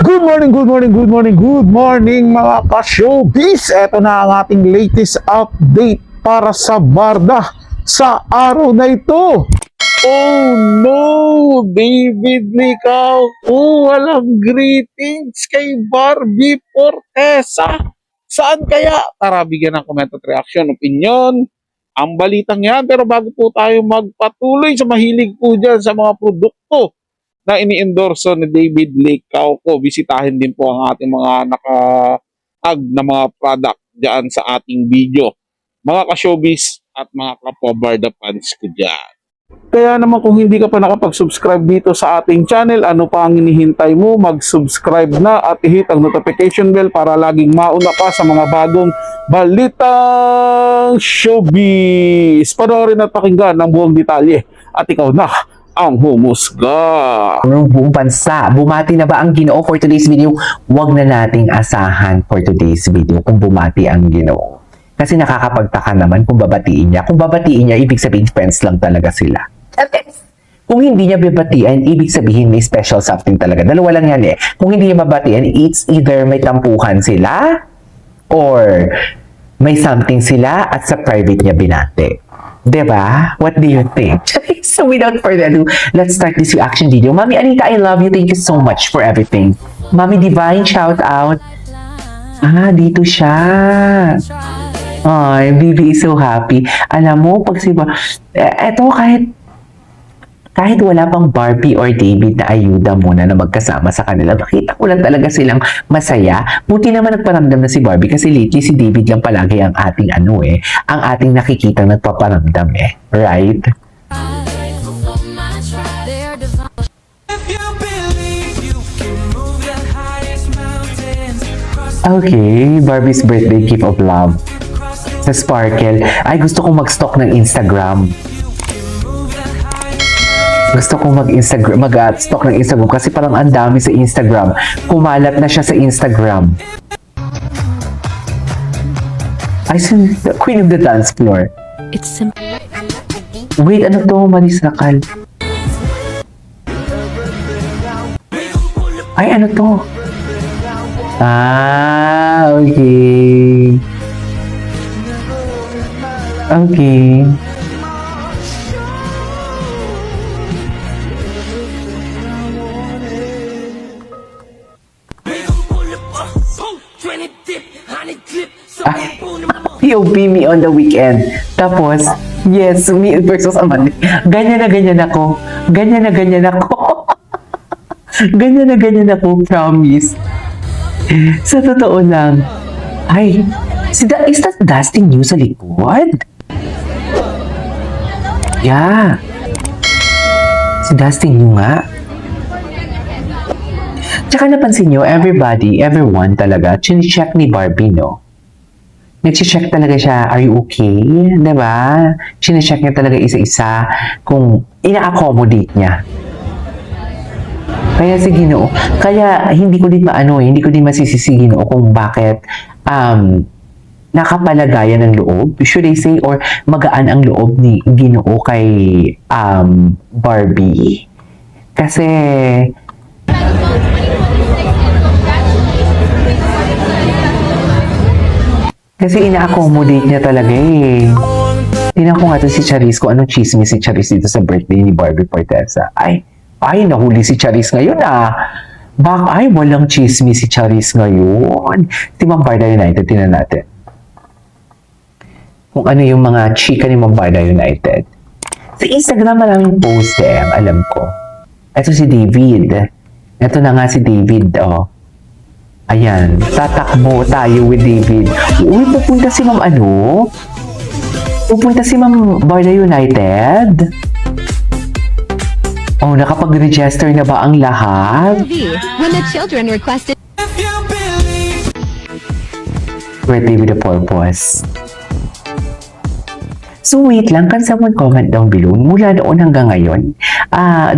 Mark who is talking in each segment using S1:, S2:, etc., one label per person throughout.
S1: Good morning, good morning, good morning, good morning mga ka-showbiz! Ito na ang ating latest update para sa Barda sa araw na ito. Oh no! David Licao! Walang greetings kay Barbie Fortesa! Saan kaya? Tara, bigyan ng comment at reaction, opinion ang balitang yan. Pero bago po tayo magpatuloy sa mahilig po dyan sa mga produkto na ini-endorso ni David Licao ko, bisitahin din po ang ating mga naka-tag na mga product dyan sa ating video. Mga ka-showbiz at mga ka-Barda fans ko dyan. Kaya naman kung hindi ka pa nakapag-subscribe dito sa ating channel, ano pa ang hinihintay mo? Mag-subscribe na at i-hit ang notification bell para laging mauna ka sa mga bagong balitang showbiz. Panoorin at pakinggan ang buong detalye at ikaw na ang humusga.
S2: Ng buong bansa. Bumati na ba ang Ginoo for today's video? Huwag na nating asahan for today's video kung bumati ang Ginoo. Kasi nakakapagtaka naman kung babatiin niya. Kung babatiin niya, ibig sabihin friends lang talaga sila. Kung hindi niya babatiin, ibig sabihin may special something talaga. Dalawa lang yan eh. Kung hindi niya babatiin, it's either may tampuhan sila or may something sila at sa private niya binati. Diba? What do you think? So without further ado, let's start this reaction video. Mami Anita, I love you. Thank you so much for everything. Mami Divine, shout out. Dito siya. Ay, Bibi is so happy. Alam mo, pag eto kahit wala pang Barbie or David na ayuda muna na magkasama sa kanila, nakita ko lang talaga silang masaya. Buti naman nagparamdam na si Barbie kasi lately si David lang palagi ang ating ang ating nakikitang nagpaparamdam right? Okay, Barbie's birthday gift of love. Sa Sparkle. Ay, gusto kong mag-stock ng Instagram. Gusto kong mag-stock ng Instagram kasi parang ang dami sa Instagram. Kumalat na siya sa Instagram. Ay, the Queen of the Dance Floor.
S3: It's simple.
S2: Wait, ano to? Manis Rakal. Ay, ano to? Okay. Okay. POV me on the weekend. Tapos, yes, me versus Amanda. Ganyan na ganyan ako. Ganyan na ganyan ako. Ganyan na ganyan ako, promise. Sa totoo lang. Ay, is that Dustin New sa likod? Yeah. Si Dustin New nga. Tsaka napansin nyo, everyone talaga, chine-check ni Barbie, no? Nag-check talaga siya, are you okay? Diba? Chine-check niya talaga isa-isa kung ina-accommodate niya. Kaya si Ginoo, kaya hindi ko din hindi ko din masisisi Ginoo kung bakit nakapalagayan ng loob, should I say, or magaan ang loob ni Ginoo kay Barbie. Kasi ina-accommodate niya talaga eh. Tingnan ko nga ito si Charis, kung anong chismis si Charis dito sa birthday ni Barbie Fortesa. Ay, nahuli si Charis ngayon Ay, walang chismis si Charis ngayon. Si Ma'am Barda United, tingnan natin. Kung ano yung mga chika ni Ma'am Barda United. Sa Instagram, maraming post alam ko. Ito si David. Ito na nga si David, Ayan, tatakbo tayo with David. Uy, pupunta si Ma'am Pupunta si Ma'am Barda United? Nakapag-register na ba ang lahat?
S3: When the children requested
S2: Birthday with a purpose. So wait lang, can someone comment down below mula noon hanggang ngayon,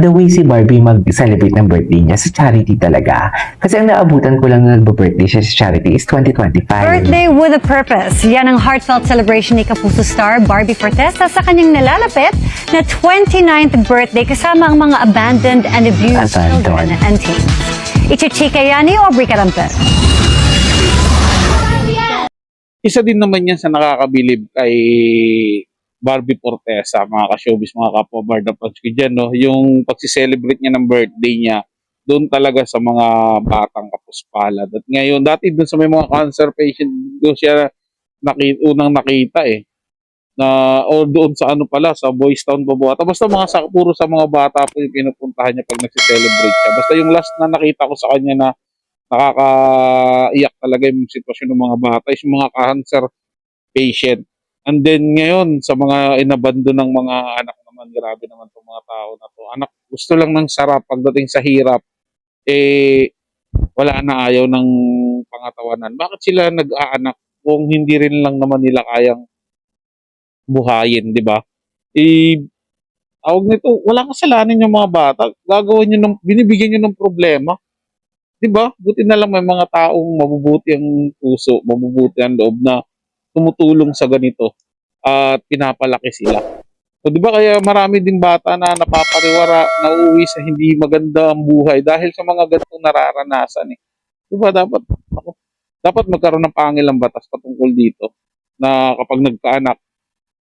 S2: the way si Barbie mag-celebrate ng birthday niya sa charity talaga. Kasi ang naabutan ko lang na nagbe-birthday siya sa charity is 2025.
S4: Birthday with a purpose. Yan ang heartfelt celebration ni Kapuso star Barbie Fortesa sa kanyang nalalapit na 29th birthday kasama ang mga abandoned and abused children and teens. Ichichika yan ni Aubrey Carampe.
S5: Isa din naman yan sa nakakabilib kay Barbie Fortesa, mga ka-showbiz, mga kapwa Barda Pansky dyan, no? Yung pagsiselebrate niya ng birthday niya, doon talaga sa mga batang kapuspalad. At ngayon, dati doon sa may mga cancer patient, doon siya unang nakita na o doon sa ano pala, sa Boys Town Babuata. Basta puro sa mga bata po yung pinupuntahan niya pag nagsiselebrate siya. Basta yung last na nakita ko sa kanya na nakakaiyak talaga yung sitwasyon ng mga bata is yung mga cancer patient. And then ngayon, sa mga inabando ng mga anak naman, grabe naman itong mga tao na to. Anak, gusto lang ng sarap pagdating sa hirap, wala na, ayaw ng pangatawanan. Bakit sila nag-aanak kung hindi rin lang naman nila kayang buhayin, di ba? Tawag nito, wala kasalanan yung mga bata. Binibigyan nyo ng problema. Di ba? Buti na lang may mga taong mabubuti ang puso, mabubuti ang loob na tumutulong sa ganito at pinapalaki sila. So, di ba kaya marami ding bata na napapariwara, nauuwi sa hindi maganda ang buhay dahil sa mga ganitong nararanasan eh. Di ba dapat magkaroon ng pangilang batas patungkol dito na kapag nagkaanak,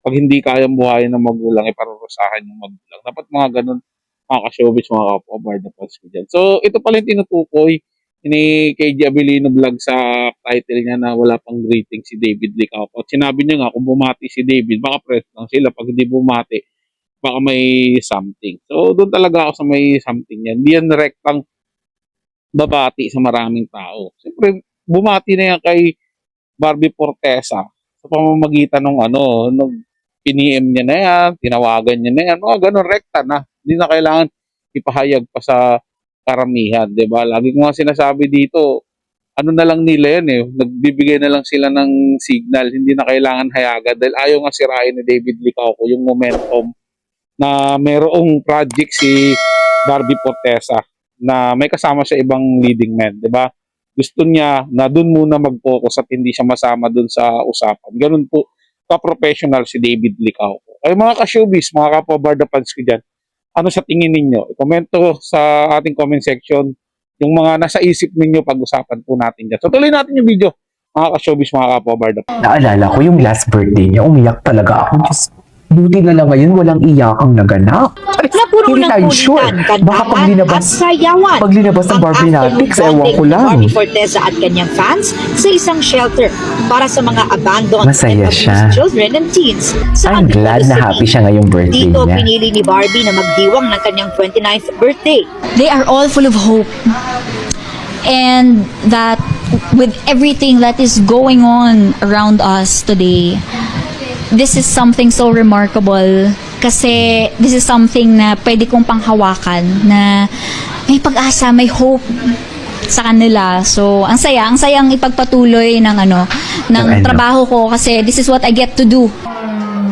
S5: pag hindi kayang buhayin ng magulang, iparurusahan yung magulang. Dapat mga ganun, mga ka-showbiz, mga kapwa-barda Pansky dyan. So, ito pala yung tinutukoy ni KJ Abilino Vlog sa title niya na wala pang greeting si David Licauco. At sinabi niya nga, kung bumati si David, baka press lang sila. Pag hindi bumati, baka may something. So, doon talaga ako sa may something yan. Hindi yan rektang babati sa maraming tao. Siyempre, bumati na yan kay Barbie Fortesa sa pamamagitan nung piniem niya na yan, tinawagan niya na yan, mga ganun, rekta na. Hindi na kailangan ipahayag pa sa karamihan, di ba? Lagi ko nga sinasabi dito, ano na lang nila yan nagbibigay na lang sila ng signal, hindi na kailangan hayagan dahil ayaw nga sirain ni David Licauco yung momentum na merong project si Barbie Fortesa na may kasama sa ibang leading men, di ba? Gusto niya na doon muna mag-focus at hindi siya masama doon sa usapan. Ganun po ka-professional si David Licauco. Ay mga ka-showbiz, mga kapwa Barda Pansky dyan, ano sa tingin ninyo? I-komento sa ating comment section yung mga nasa isip ninyo pag-usapan po natin dyan. So tuloy natin yung video, mga ka-showbiz, mga kapwa Barda.
S2: Naalala ko yung last birthday niya, umiyak talaga ako. Diyos, buti na lang ngayon, walang iyakang naganap.
S6: Napuno
S2: Hindi
S6: ng
S2: tayo sure.
S6: kulitan,
S2: Baka
S6: kantahan at sayawan.
S2: paglilabas ng Barbie natin, sa ewan ko lang.
S6: Barbie Fortesa at kanyang fans sa isang shelter para sa mga abandoned
S2: Masaya
S6: and abused
S2: siya.
S6: children and teens sa
S2: I'm
S6: Antipolo
S2: glad na
S6: City.
S2: happy siya ngayong birthday
S6: Dito
S2: niya.
S6: pinili ni Barbie na magdiwang ng kanyang 29th birthday.
S7: They are all full of hope, and that with everything that is going on around us today, this is something so remarkable kasi this is something na pwede kong panghawakan na may pag-asa, may hope sa kanila. So, ang sayang ipagpatuloy ng
S2: Ng ano?
S7: trabaho ko kasi this is what I get to do.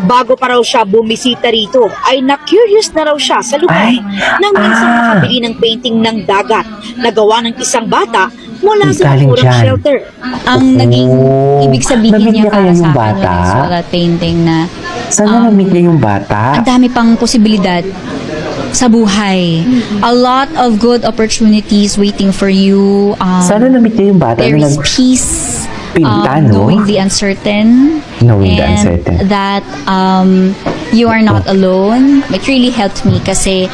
S6: Bago pa raw siya bumisita rito, ay na-curious na raw siya sa lugar
S2: Ay,
S6: nang minsan
S2: ah.
S6: makabili ng painting ng dagat na gawa ng isang bata mula sa
S2: Galing
S6: naturang
S2: dyan.
S6: shelter.
S7: Ang naging ibig sabihin
S2: Na-meet
S7: niya
S2: niya kaya
S7: para
S2: yung
S7: sa akin
S2: bata?
S7: when I saw that painting na
S2: Sana na-meet niya yung bata.
S7: ang dami pang posibilidad sa buhay. A lot of good opportunities waiting for you.
S2: Sana na-meet niya yung bata
S7: There
S2: na
S7: is peace.
S2: Pinta, no?
S7: Knowing the uncertain.
S2: Knowing the
S7: and
S2: uncertain.
S7: that you are not alone. It really helped me kasi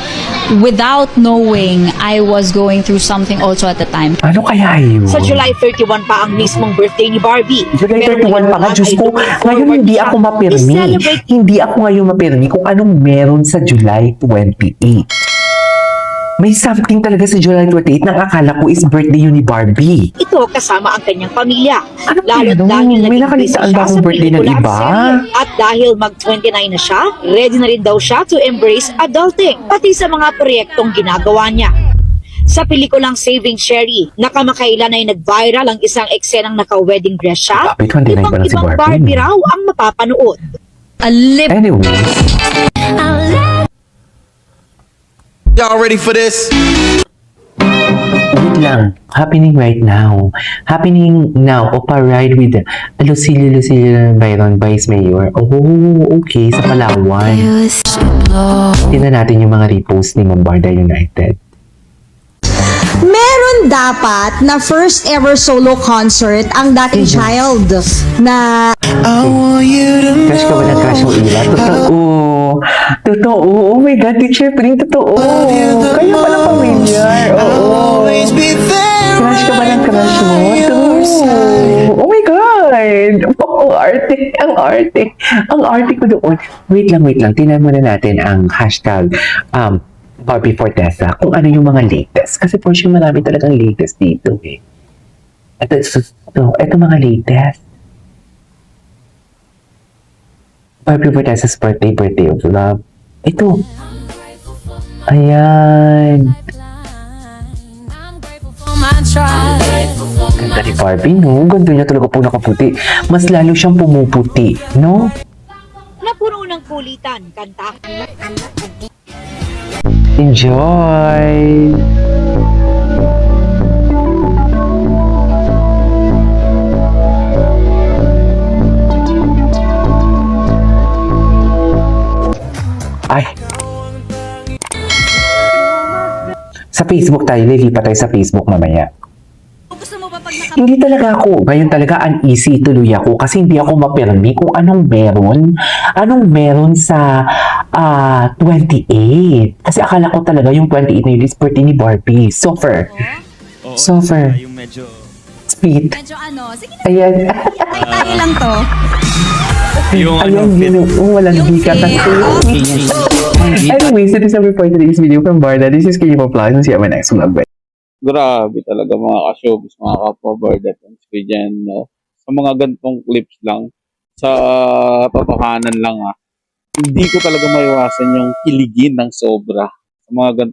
S7: without knowing, I was going through something also at the time.
S2: Ano kaya yun?
S6: Sa July 31 pa ang mismong birthday ni Barbie.
S2: July
S6: Pero
S2: 31 pa nga,
S6: ngayon
S2: Diyos
S6: ay
S2: ko.
S6: looking
S2: Ngayon
S6: forward
S2: hindi
S6: siya
S2: ako mapirmi.
S6: i-celebrate
S2: Hindi ako ngayon mapirmi kung anong meron sa July 28. May something talaga sa July 28 na akala ko is birthday yun ni Barbie.
S6: ito kasama ang kanyang pamilya.
S2: Ano kaya
S6: Lalo't
S2: nun?
S6: dahil
S2: May
S6: naging
S2: nakalitaan
S6: busy
S2: ba
S6: siya
S2: akong
S6: sa
S2: birthday ng
S6: pelikula at
S2: iba?
S6: serye. At dahil mag-29 na siya, ready na rin daw siya to embrace adulting, pati sa mga proyektong ginagawa niya. Sa pelikulang Saving Sherry, nakamakailan ay nag-viral ang isang eksenang naka-wedding dress siya.
S2: Grabe, 29 pa lang si
S6: Ibang-ibang
S2: Barbie.
S6: Barbie raw ang mapapanood.
S7: A lip
S2: Anyway,
S8: Y'all ready for this?
S2: wait lang. Happening right now. Happening now. Opa Ride with Lucille Byron Vice Mayor. Oh, okay. Sa Palawan. Tingnan natin yung mga repost ni Mambarda United.
S9: meron dapat na first ever solo concert ang dating child na
S2: Crush ka ba ng crush mo, Ila? Totoo. Totoo. Oh my God, teacher Pring, totoo. Kayo pala familiar. Oo. Crush ka ba ng crush mo? True. Oh my God. Oh, arte. Ang arte. Ang arte ko doon. Wait lang. Tingnan muna natin ang hashtag Barbie Fortesa kung ano yung mga latest. Kasi for sure marami talagang latest dito eh. Ito mga latest. Barbie Fortesa's birthday of love. Ito. Ayan. Ganda ni Barbie, no? Ganda niya talaga po nakaputi. Mas lalo siyang pumuputi, no?
S6: Napuno ng kulitan, kanta.
S2: Enjoy! Ay! Sa Facebook tayo, lilipat tayo sa Facebook mamaya. Hindi talaga ako, ngayon talaga uneasy tuloy ako kasi hindi ako mapirmi kung anong meron sa 28. Kasi akala ko talaga yung 28 na yun is birthday ni Barbie. Sofer.
S8: Yung medyo...
S2: Sweet.
S9: medyo sige na,
S2: Ayan.
S9: tayo lang to.
S8: Yung
S2: Ayan, walang hikat at Anyways, that is our for today's video from Barda. This is Kayo Plus and see you on my next vlog.
S5: Grabe talaga mga ka-showbiz, mga kapwa-Barda fans ko dyan, no? Sa mga gantong clips lang, sa totohanan lang hindi ko talaga maiwasan yung kiligin ng sobra. Sa mga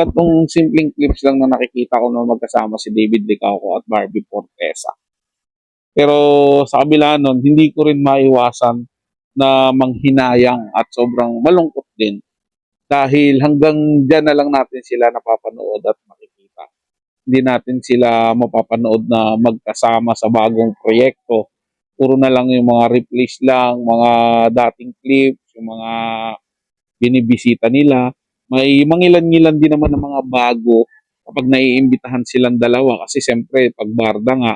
S5: gantong simpleng clips lang na nakikita ko na magkasama si David Licauco at Barbie Fortesa. Pero sa kabila nun, hindi ko rin maiwasan na manghinayang at sobrang malungkot din. Dahil hanggang dyan na lang natin sila napapanood at makikita. Hindi natin sila mapapanood na magkasama sa bagong proyekto. Puro na lang yung mga replays lang, mga dating clips, yung mga binibisita nila. May mangilan-ngilan din naman ng mga bago kapag naiimbitahan silang dalawa. Kasi siyempre, pag Barda nga,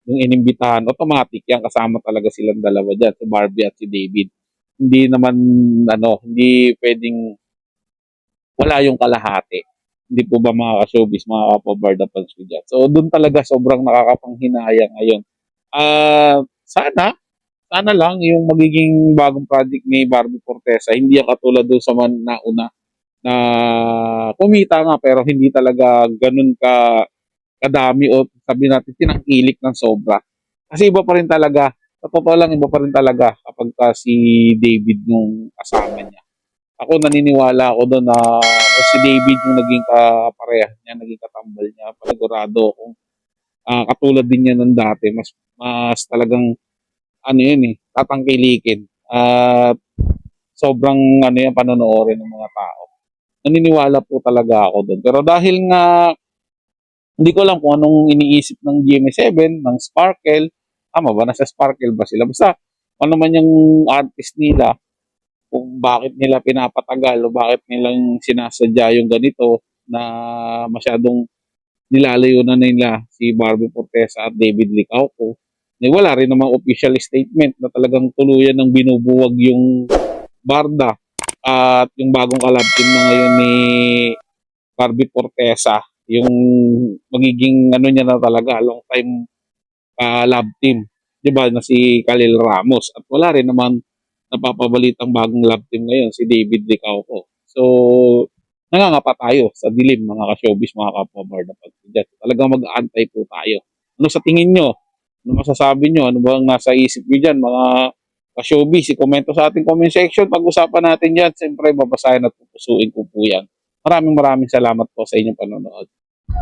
S5: yung inimbitahan, automatic yan, kasama talaga silang dalawa dyan, si Barbie at si David. Hindi naman, hindi pwedeng wala yung kalahati. Hindi po ba mga ka-showbiz, mga kapwa-Barda fans ko dyan. So, doon talaga sobrang nakakapanghinayang ngayon. Sana lang yung magiging bagong project ni Barbie Fortesa, hindi yan katulad doon sa nauna na kumita nga pero hindi talaga ganun kadami o sabi natin tinangkilik ng sobra. Kasi iba pa rin talaga, sa totoo lang iba pa rin talaga kapag si David yung kasama niya. Ako naniniwala ako doon na kung si David yung naging kapareha niya, naging katambal niya, panigurado kung katulad din niya ng dati, mas talagang tatangkilikin at sobrang yung panonoodin ng mga tao. Naniniwala po talaga ako doon. Pero dahil nga hindi ko alam kung anong iniisip ng GMA7, ng Sparkle. Tama ba? Nasa Sparkle ba sila? Basta, ano man yung artist nila, kung bakit nila pinapatagal o bakit nilang sinasadya yung ganito na masyadong nilalayo na nila si Barbie Fortesa at David Licauco. Wala rin namang official statement na talagang tuluyan ng binubuwag yung Barda at yung bagong collab team na ngayon ni Barbie Fortesa. Yung magiging niya na talaga long time love team, 'di ba, na si Khalil Ramos at wala rin naman napapabalitang bagong love team ngayon si David Licauco. So nangangapa tayo sa dilim mga ka-showbiz, mga kapwa-Barda fans. Talagang mag-aantay po tayo. Ano sa tingin nyo? Ano masasabi nyo? Ano bang nasa isip nyo dyan mga ka-showbiz? I-komento sa ating comment section. Pag-usapan natin yan. Siyempre babasahin at pupusuin ko po yan. Maraming salamat po sa inyong panonood.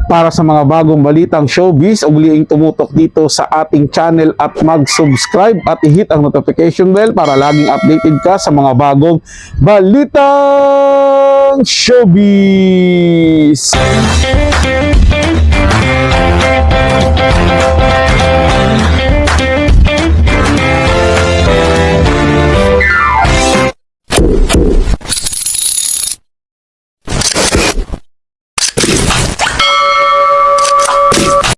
S1: Para sa mga bagong balitang showbiz, ugliing tumutok dito sa ating channel at mag-subscribe at i-hit ang notification bell para laging updated ka sa mga bagong balitang showbiz.